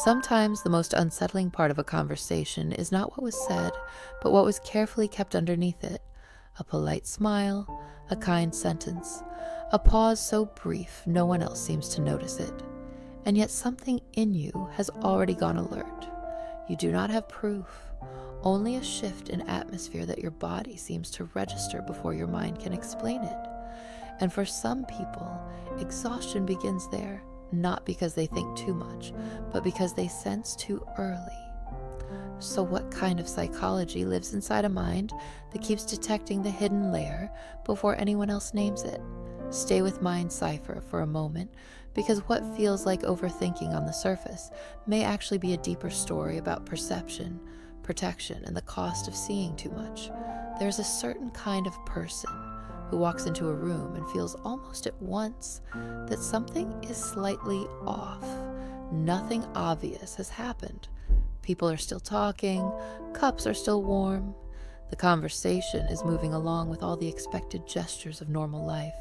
Sometimes the most unsettling part of a conversation is not what was said, but what was carefully kept underneath it. A polite smile, a kind sentence, a pause so brief no one else seems to notice it. And yet something in you has already gone alert. You do not have proof, only a shift in atmosphere that your body seems to register before your mind can explain it. And for some people, exhaustion begins there, not because they think too much, but because they sense too early. So what kind of psychology lives inside a mind that keeps detecting the hidden layer before anyone else names it? Stay with mind Psypher for a moment, because what feels like overthinking on the surface may actually be a deeper story about perception, protection, and the cost of seeing too much. There's a certain kind of person who walks into a room and feels almost at once that something is slightly off. Nothing obvious has happened. People are still talking, cups are still warm. The conversation is moving along with all the expected gestures of normal life,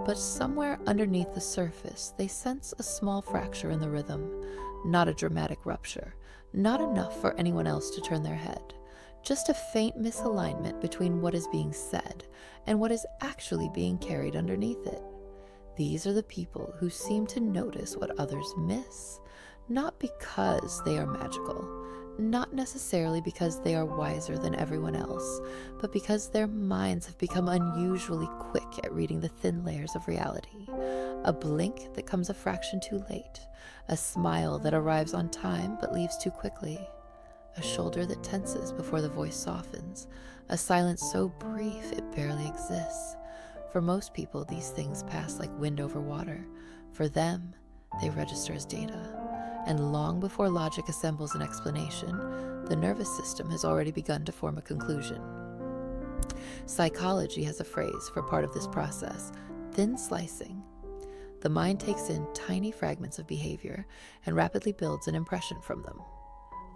but somewhere underneath the surface, they sense a small fracture in the rhythm, not a dramatic rupture, not enough for anyone else to turn their head. Just a faint misalignment between what is being said and what is actually being carried underneath it. These are the people who seem to notice what others miss, not because they are magical, not necessarily because they are wiser than everyone else, but because their minds have become unusually quick at reading the thin layers of reality. A blink that comes a fraction too late, a smile that arrives on time but leaves too quickly, a shoulder that tenses before the voice softens, a silence so brief it barely exists. For most people, these things pass like wind over water. For them, they register as data. And long before logic assembles an explanation, the nervous system has already begun to form a conclusion. Psychology has a phrase for part of this process: thin slicing. The mind takes in tiny fragments of behavior and rapidly builds an impression from them.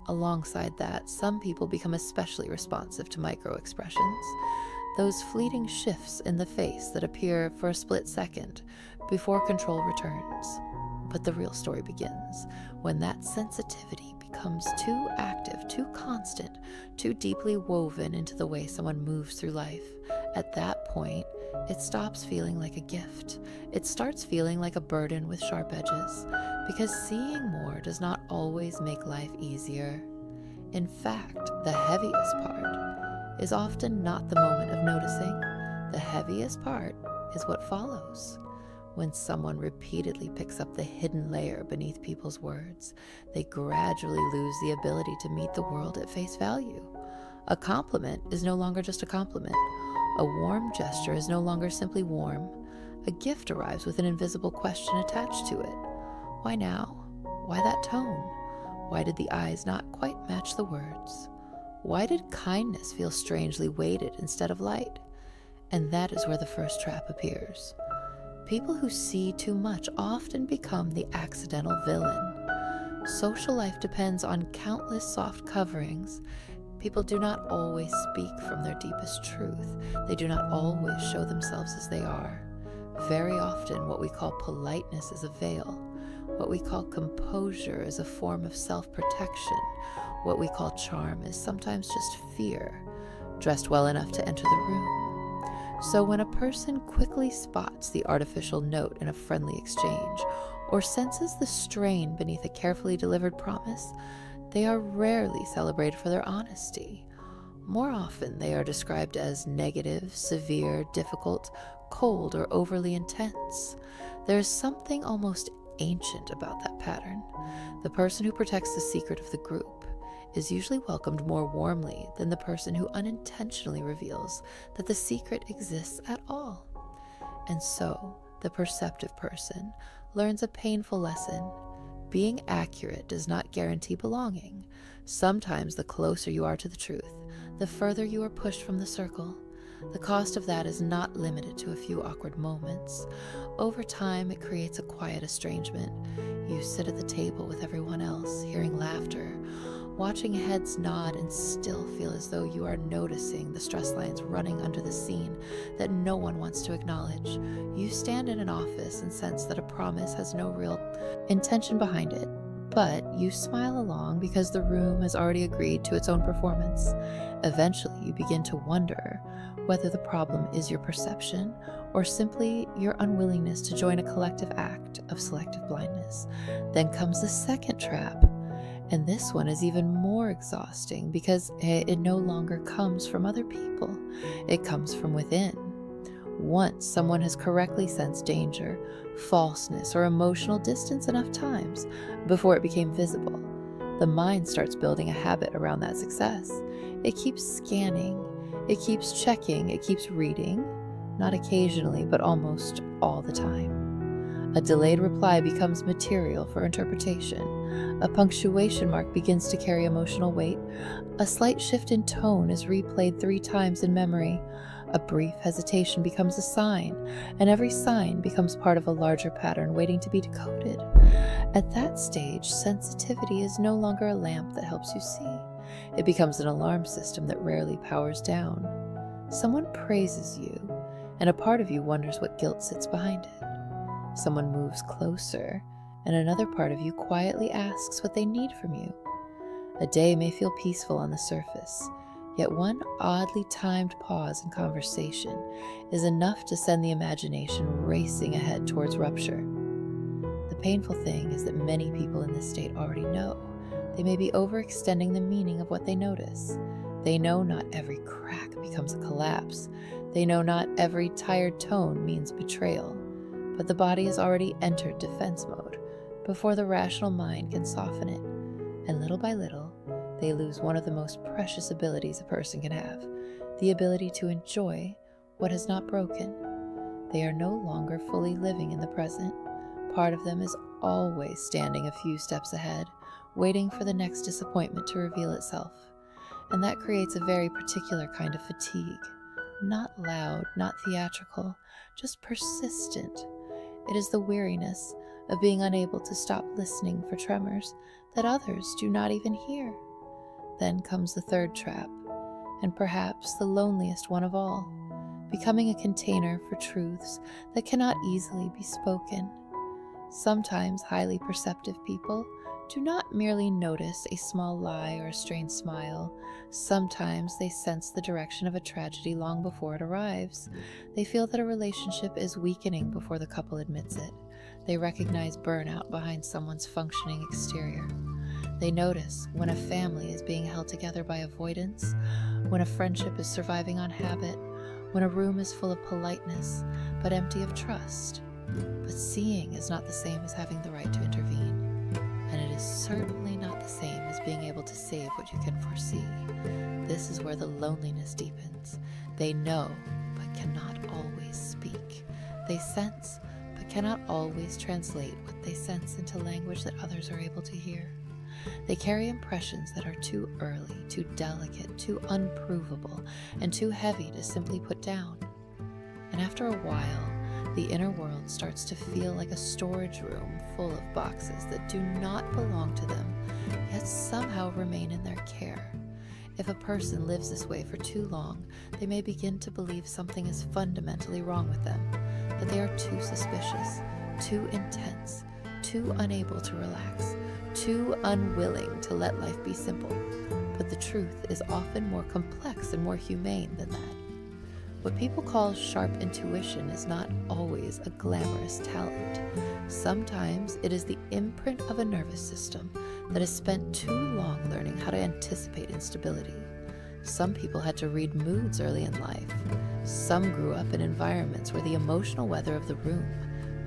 Alongside that, some people become especially responsive to micro-expressions, those fleeting shifts in the face that appear for a split second before control returns. But the real story begins when that sensitivity becomes too active, too constant, too deeply woven into the way someone moves through life. At that point, it stops feeling like a gift. It starts feeling like a burden with sharp edges, because seeing more does not always make life easier. In fact, the heaviest part is often not the moment of noticing. The heaviest part is what follows. When someone repeatedly picks up the hidden layer beneath people's words, they gradually lose the ability to meet the world at face value. A compliment is no longer just a compliment. A warm gesture is no longer simply warm. A gift arrives with an invisible question attached to it. Why now? Why that tone? Why did the eyes not quite match the words? Why did kindness feel strangely weighted instead of light? And that is where the first trap appears. People who see too much often become the accidental villain. Social life depends on countless soft coverings. People do not always speak from their deepest truth. They do not always show themselves as they are. Very often, what we call politeness is a veil. What we call composure is a form of self-protection. What we call charm is sometimes just fear, dressed well enough to enter the room. So when a person quickly spots the artificial note in a friendly exchange, or senses the strain beneath a carefully delivered promise, they are rarely celebrated for their honesty. More often, they are described as negative, severe, difficult, cold, or overly intense. There is something almost ancient about that pattern. The person who protects the secret of the group is usually welcomed more warmly than the person who unintentionally reveals that the secret exists at all. And so, the perceptive person learns a painful lesson. Being accurate does not guarantee belonging. Sometimes the closer you are to the truth, the further you are pushed from the circle. The cost of that is not limited to a few awkward moments. Over time, it creates a quiet estrangement. You sit at the table with everyone else, hearing laughter, watching heads nod, and still feel as though you are noticing the stress lines running under the scene that no one wants to acknowledge. You stand in an office and sense that a promise has no real intention behind it, But you smile along because the room has already agreed to its own performance. Eventually, you begin to wonder whether the problem is your perception or simply your unwillingness to join a collective act of selective blindness. Then comes the second trap. And this one is even more exhausting because it no longer comes from other people. It comes from within. Once someone has correctly sensed danger, falseness, or emotional distance enough times before it became visible, the mind starts building a habit around that success. It keeps scanning, it keeps checking, it keeps reading, not occasionally, but almost all the time. A delayed reply becomes material for interpretation. A punctuation mark begins to carry emotional weight. A slight shift in tone is replayed 3 times in memory. A brief hesitation becomes a sign, and every sign becomes part of a larger pattern waiting to be decoded. At that stage, sensitivity is no longer a lamp that helps you see. It becomes an alarm system that rarely powers down. Someone praises you, and a part of you wonders what guilt sits behind it. Someone moves closer, and another part of you quietly asks what they need from you. A day may feel peaceful on the surface, yet one oddly timed pause in conversation is enough to send the imagination racing ahead towards rupture. The painful thing is that many people in this state already know. They may be overextending the meaning of what they notice. They know not every crack becomes a collapse. They know not every tired tone means betrayal. But the body has already entered defense mode before the rational mind can soften it. And little by little, they lose one of the most precious abilities a person can have, the ability to enjoy what has not broken. They are no longer fully living in the present. Part of them is always standing a few steps ahead, waiting for the next disappointment to reveal itself. And that creates a very particular kind of fatigue. Not loud, not theatrical, just persistent. It is the weariness of being unable to stop listening for tremors that others do not even hear. Then comes the third trap, and perhaps the loneliest one of all, becoming a container for truths that cannot easily be spoken. Sometimes highly perceptive people do not merely notice a small lie or a strange smile. Sometimes they sense the direction of a tragedy long before it arrives. They feel that a relationship is weakening before the couple admits it. They recognize burnout behind someone's functioning exterior. They notice when a family is being held together by avoidance, when a friendship is surviving on habit, when a room is full of politeness but empty of trust. But seeing is not the same as having the right to intervene. And it is certainly not the same as being able to save what you can foresee. This is where the loneliness deepens. They know, but cannot always speak. They sense, but cannot always translate what they sense into language that others are able to hear. They carry impressions that are too early, too delicate, too unprovable, and too heavy to simply put down. And after a while, the inner world starts to feel like a storage room full of boxes that do not belong to them, yet somehow remain in their care. If a person lives this way for too long, they may begin to believe something is fundamentally wrong with them, that they are too suspicious, too intense, too unable to relax, too unwilling to let life be simple. But the truth is often more complex and more humane than that. What people call sharp intuition is not always a glamorous talent. Sometimes it is the imprint of a nervous system that has spent too long learning how to anticipate instability. Some people had to read moods early in life. Some grew up in environments where the emotional weather of the room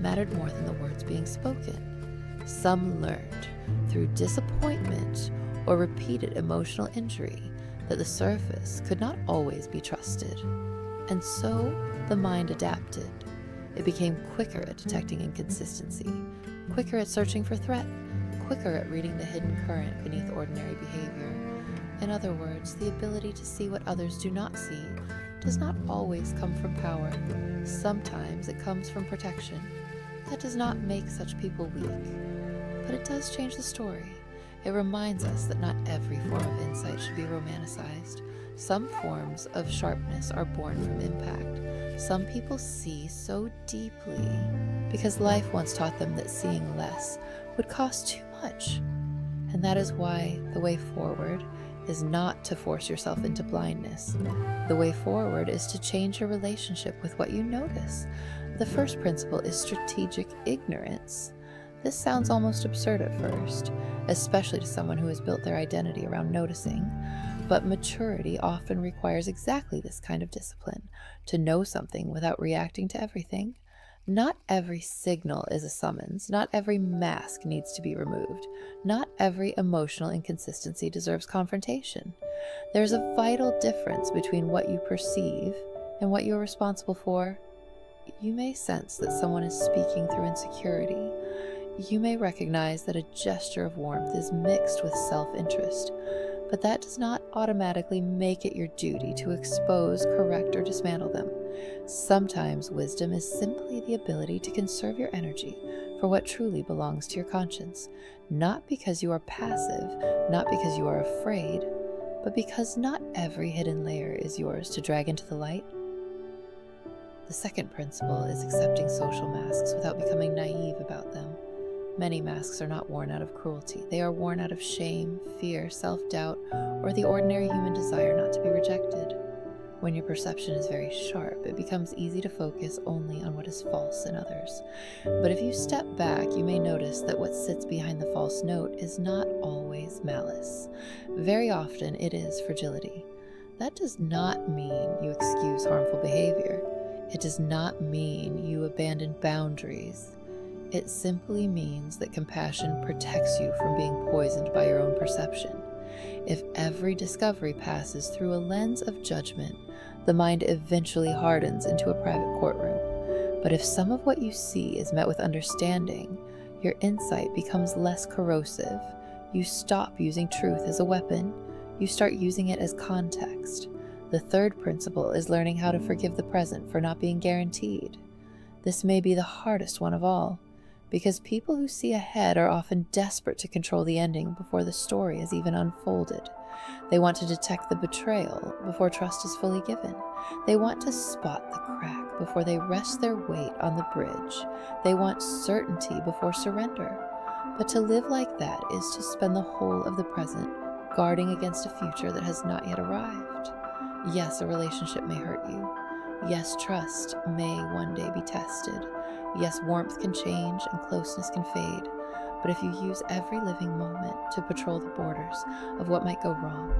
mattered more than the words being spoken. Some learned through disappointment or repeated emotional injury that the surface could not always be trusted. And so the mind adapted. It became quicker at detecting inconsistency, quicker at searching for threat, quicker at reading the hidden current beneath ordinary behavior. In other words, the ability to see what others do not see does not always come from power. Sometimes it comes from protection. That does not make such people weak, but it does change the story. It reminds us that not every form of insight should be romanticized. Some forms of sharpness are born from impact. Some people see so deeply because life once taught them that seeing less would cost too much. And that is why the way forward is not to force yourself into blindness. The way forward is to change your relationship with what you notice. The first principle is strategic ignorance. This sounds almost absurd at first, especially to someone who has built their identity around noticing. But maturity often requires exactly this kind of discipline, to know something without reacting to everything. Not every signal is a summons. Not every mask needs to be removed. Not every emotional inconsistency deserves confrontation. There's a vital difference between what you perceive and what you're responsible for. You may sense that someone is speaking through insecurity. You may recognize that a gesture of warmth is mixed with self-interest, but that does not automatically make it your duty to expose, correct, or dismantle them. Sometimes wisdom is simply the ability to conserve your energy for what truly belongs to your conscience, not because you are passive, not because you are afraid, but because not every hidden layer is yours to drag into the light. The second principle is accepting social masks without becoming naive about them. Many masks are not worn out of cruelty. They are worn out of shame, fear, self-doubt, or the ordinary human desire not to be rejected. When your perception is very sharp, it becomes easy to focus only on what is false in others. But if you step back, you may notice that what sits behind the false note is not always malice. Very often it is fragility. That does not mean you excuse harmful behavior. It does not mean you abandon boundaries. It simply means that compassion protects you from being poisoned by your own perception. If every discovery passes through a lens of judgment, the mind eventually hardens into a private courtroom. But if some of what you see is met with understanding, your insight becomes less corrosive. You stop using truth as a weapon. You start using it as context. The third principle is learning how to forgive the present for not being guaranteed. This may be the hardest one of all, because people who see ahead are often desperate to control the ending before the story is even unfolded. They want to detect the betrayal before trust is fully given. They want to spot the crack before they rest their weight on the bridge. They want certainty before surrender. But to live like that is to spend the whole of the present guarding against a future that has not yet arrived. Yes, a relationship may hurt you. Yes, trust may one day be tested. Yes, warmth can change and closeness can fade. But if you use every living moment to patrol the borders of what might go wrong,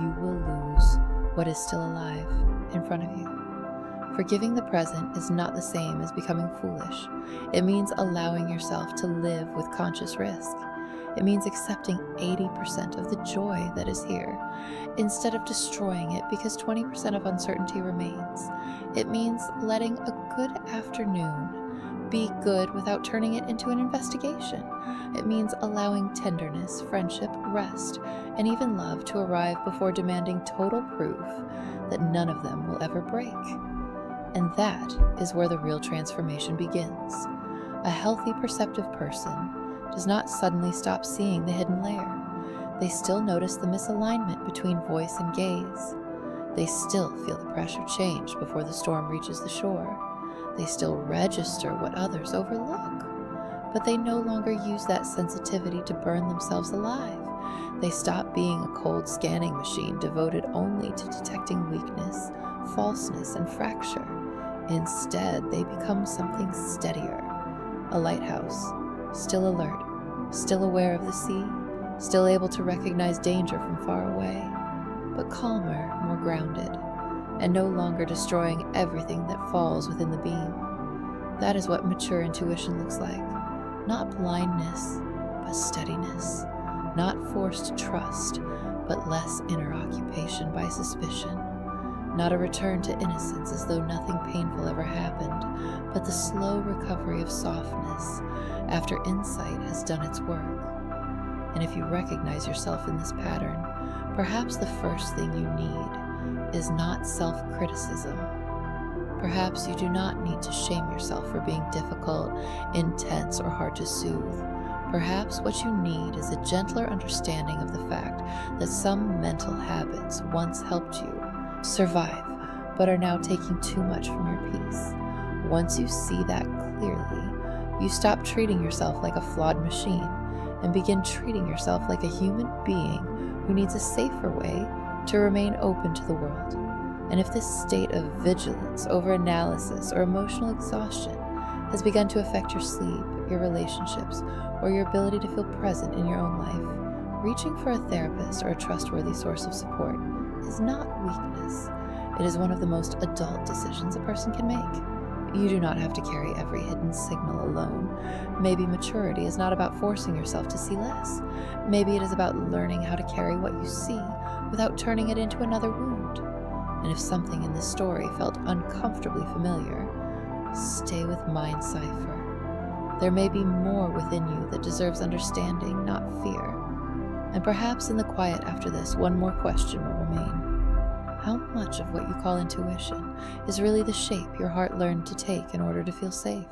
you will lose what is still alive in front of you. Forgiving the present is not the same as becoming foolish. It means allowing yourself to live with conscious risk. It means accepting 80% of the joy that is here, instead of destroying it because 20% of uncertainty remains. It means letting a good afternoon be good without turning it into an investigation. It means allowing tenderness, friendship, rest, and even love to arrive before demanding total proof that none of them will ever break. And that is where the real transformation begins. A healthy, perceptive person does not suddenly stop seeing the hidden layer. They still notice the misalignment between voice and gaze. They still feel the pressure change before the storm reaches the shore. They still register what others overlook. But they no longer use that sensitivity to burn themselves alive. They stop being a cold scanning machine devoted only to detecting weakness, falseness, and fracture. Instead, they become something steadier. A lighthouse, still alert, still aware of the sea, still able to recognize danger from far away, but calmer, more grounded, and no longer destroying everything that falls within the beam. That is what mature intuition looks like. Not blindness, but steadiness. Not forced trust, but less inner occupation by suspicion. Not a return to innocence as though nothing painful ever happened, but the slow recovery of softness after insight has done its work. And if you recognize yourself in this pattern, perhaps the first thing you need is not self-criticism. Perhaps you do not need to shame yourself for being difficult, intense, or hard to soothe. Perhaps what you need is a gentler understanding of the fact that some mental habits once helped you survive, but are now taking too much from your peace. Once you see that clearly, you stop treating yourself like a flawed machine and begin treating yourself like a human being who needs a safer way to remain open to the world. And if this state of vigilance, overanalysis, or emotional exhaustion has begun to affect your sleep, your relationships, or your ability to feel present in your own life, reaching for a therapist or a trustworthy source of support is not weakness. It is one of the most adult decisions a person can make. You do not have to carry every hidden signal alone. Maybe maturity is not about forcing yourself to see less. Maybe it is about learning how to carry what you see without turning it into another wound. And if something in this story felt uncomfortably familiar, stay with Mind Psypher. There may be more within you that deserves understanding, not fear. And perhaps in the quiet after this, one more question will remain. How much of what you call intuition is really the shape your heart learned to take in order to feel safe?